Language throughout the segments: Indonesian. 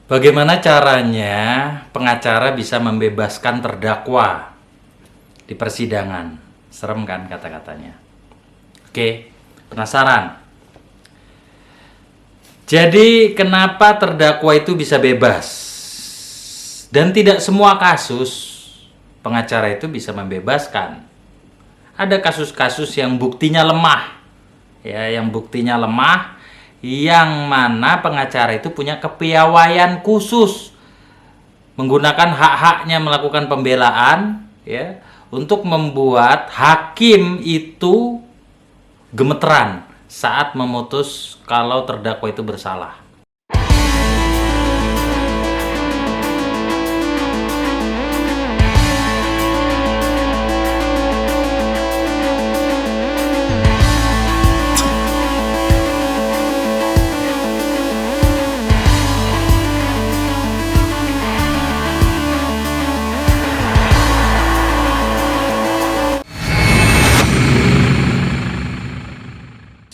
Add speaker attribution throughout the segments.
Speaker 1: Bagaimana caranya pengacara bisa membebaskan terdakwa di persidangan? Serem kan kata-katanya? Oke, penasaran? Jadi kenapa terdakwa itu bisa bebas? Dan tidak semua kasus pengacara itu bisa membebaskan. Ada kasus-kasus yang buktinya lemah. Ya, yang buktinya lemah, yang mana pengacara itu punya kepiawaian khusus menggunakan hak-haknya melakukan pembelaan, ya, untuk membuat hakim itu gemeteran saat memutus kalau terdakwa itu bersalah.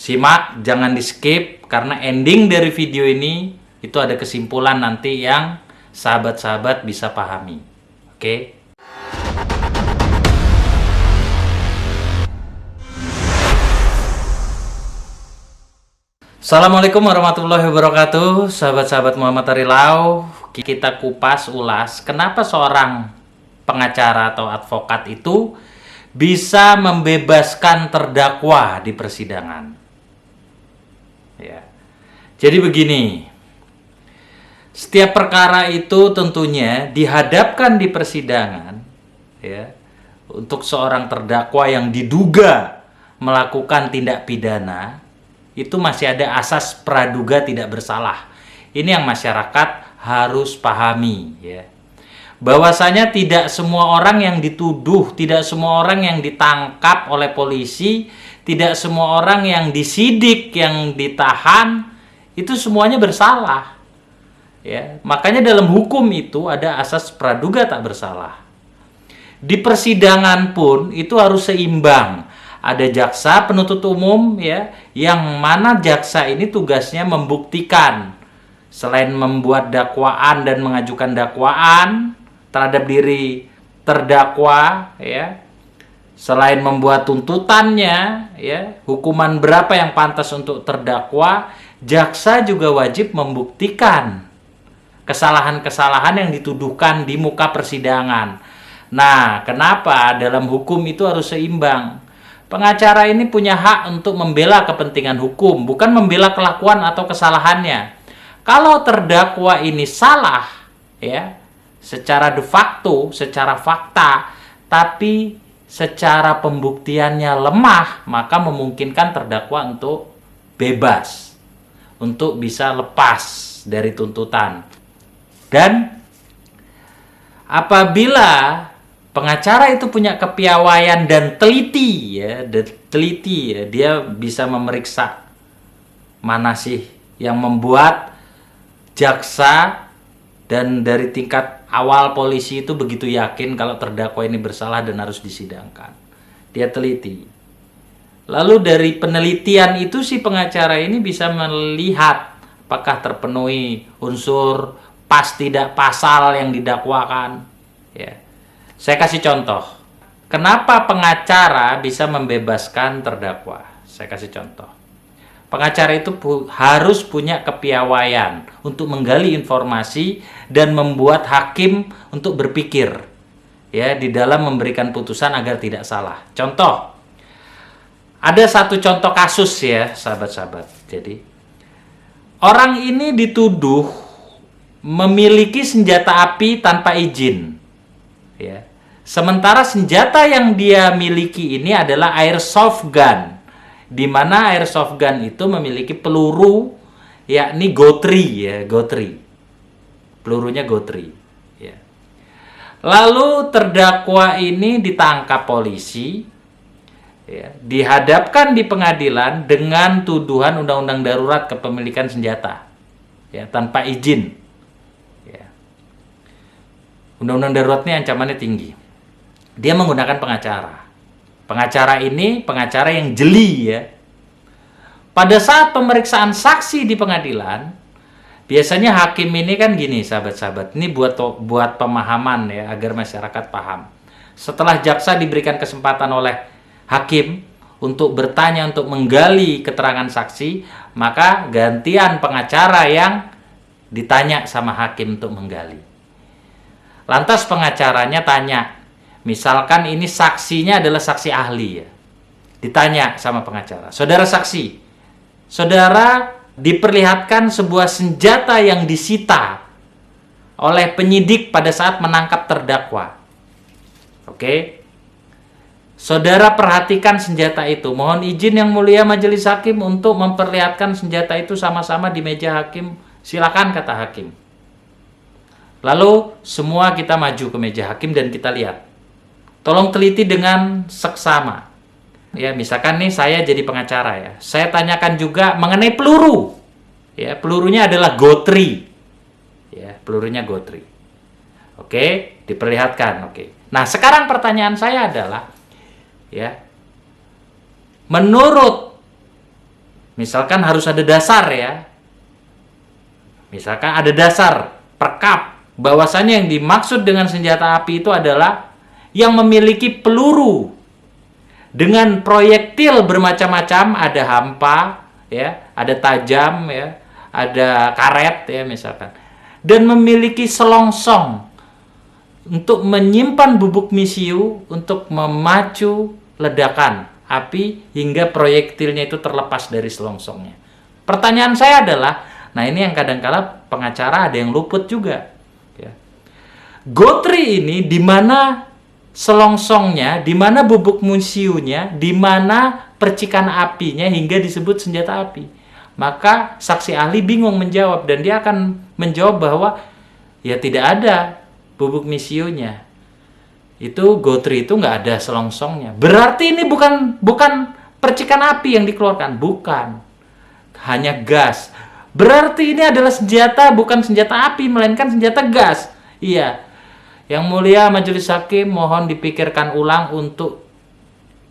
Speaker 1: Simak, jangan di skip, karena ending dari video ini itu ada kesimpulan nanti yang sahabat-sahabat bisa pahami. Oke? Assalamualaikum warahmatullahi wabarakatuh, sahabat-sahabat Muhammad Arilau. Kita kupas ulas kenapa seorang pengacara atau advokat itu bisa membebaskan terdakwa di persidangan. Ya. Jadi begini, setiap perkara itu tentunya dihadapkan di persidangan, ya, untuk seorang terdakwa yang diduga melakukan tindak pidana, itu masih ada asas praduga tidak bersalah. Ini yang masyarakat harus pahami, ya. Bahwasanya tidak semua orang yang dituduh, tidak semua orang yang ditangkap oleh polisi, tidak semua orang yang disidik, yang ditahan, itu semuanya bersalah. Ya, makanya dalam hukum itu ada asas praduga tak bersalah. Di persidangan pun itu harus seimbang. Ada jaksa penuntut umum, ya, yang mana jaksa ini tugasnya membuktikan. Selain membuat dakwaan dan mengajukan dakwaan terhadap diri terdakwa, ya, selain membuat tuntutannya, ya, hukuman berapa yang pantas untuk terdakwa, jaksa juga wajib membuktikan kesalahan-kesalahan yang dituduhkan di muka persidangan. Nah, kenapa dalam hukum itu harus seimbang? Pengacara ini punya hak untuk membela kepentingan hukum, bukan membela kelakuan atau kesalahannya. Kalau terdakwa ini salah, ya, secara de facto, secara fakta, tapi secara pembuktiannya lemah, maka memungkinkan terdakwa untuk bebas, untuk bisa lepas dari tuntutan. Dan apabila pengacara itu punya kepiawaian dan teliti, ya, dia bisa memeriksa mana sih yang membuat jaksa dan dari tingkat awal polisi itu begitu yakin kalau terdakwa ini bersalah dan harus disidangkan. Dia teliti. Lalu dari penelitian itu si pengacara ini bisa melihat apakah terpenuhi unsur pas tidak pasal yang didakwakan. Ya. Saya kasih contoh. Kenapa pengacara bisa membebaskan terdakwa? Saya kasih contoh. Pengacara itu harus punya kepiawaian untuk menggali informasi dan membuat hakim untuk berpikir, ya, di dalam memberikan putusan agar tidak salah. Contoh, ada satu contoh kasus, ya, sahabat-sahabat. Jadi, orang ini dituduh memiliki senjata api tanpa izin, ya. Sementara senjata yang dia miliki ini adalah airsoft gun, di mana airsoft gun itu memiliki peluru, yakni gotri, ya, gotri. Pelurunya gotri, ya. Lalu terdakwa ini ditangkap polisi, ya, dihadapkan di pengadilan dengan tuduhan undang-undang darurat kepemilikan senjata, ya, tanpa izin, ya. Undang-undang darurat ini ancamannya tinggi. Dia menggunakan pengacara. Pengacara ini pengacara yang jeli, ya. Pada saat pemeriksaan saksi di pengadilan, Biasanya hakim ini kan gini, sahabat-sahabat. Ini buat pemahaman ya, agar masyarakat paham. Setelah jaksa diberikan kesempatan oleh hakim untuk bertanya, untuk menggali keterangan saksi, maka gantian pengacara yang ditanya sama hakim untuk menggali. Lantas pengacaranya tanya, misalkan ini saksinya adalah saksi ahli ya. Ditanya sama pengacara, saudara saksi, saudara diperlihatkan sebuah senjata yang disita oleh penyidik pada saat menangkap terdakwa. Oke. Saudara perhatikan senjata itu. Mohon izin yang mulia majelis hakim untuk memperlihatkan senjata itu sama-sama di meja hakim. Silakan, kata hakim. Lalu semua kita maju ke meja hakim dan kita lihat. Tolong teliti dengan seksama. Ya, misalkan nih saya jadi pengacara ya. Saya tanyakan juga mengenai peluru. Ya, pelurunya adalah gotri. Ya, pelurunya gotri. Oke, diperlihatkan. Oke. Nah, sekarang pertanyaan saya adalah ya. Menurut misalkan harus ada dasar ya. Misalkan ada dasar perkap bahwasannya yang dimaksud dengan senjata api itu adalah yang memiliki peluru dengan proyektil bermacam-macam, ada hampa, ya, ada tajam, ya, ada karet, ya, misalkan, dan memiliki selongsong untuk menyimpan bubuk misiu untuk memacu ledakan api hingga proyektilnya itu terlepas dari selongsongnya. Pertanyaan saya adalah, nah ini yang kadang-kala pengacara ada yang luput juga. Ya. Gotri ini di mana selongsongnya, di mana bubuk misiunya, di mana percikan apinya hingga disebut senjata api. Maka saksi ahli bingung menjawab dan dia akan menjawab bahwa ya tidak ada bubuk misiunya. Itu gotri itu nggak ada selongsongnya. Berarti ini bukan percikan api yang dikeluarkan, bukan. Hanya gas. Berarti ini adalah senjata, bukan senjata api melainkan senjata gas. Iya. Yang mulia majelis hakim mohon dipikirkan ulang untuk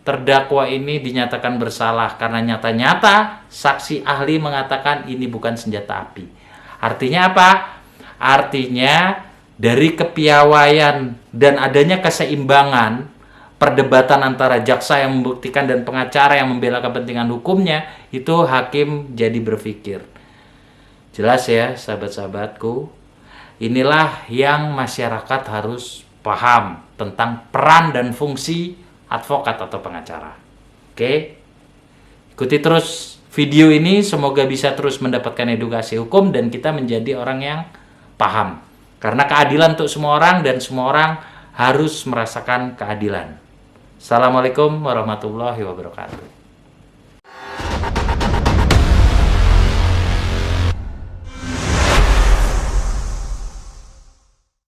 Speaker 1: terdakwa ini dinyatakan bersalah karena nyata-nyata saksi ahli mengatakan ini bukan senjata api. Artinya apa? Artinya dari kepiawaian dan adanya keseimbangan perdebatan antara jaksa yang membuktikan dan pengacara yang membela kepentingan hukumnya, itu hakim jadi berpikir. Jelas ya sahabat-sahabatku. Inilah yang masyarakat harus paham tentang peran dan fungsi advokat atau pengacara. Oke? Ikuti terus video ini, semoga bisa terus mendapatkan edukasi hukum dan kita menjadi orang yang paham. Karena keadilan untuk semua orang dan semua orang harus merasakan keadilan. Assalamualaikum warahmatullahi wabarakatuh.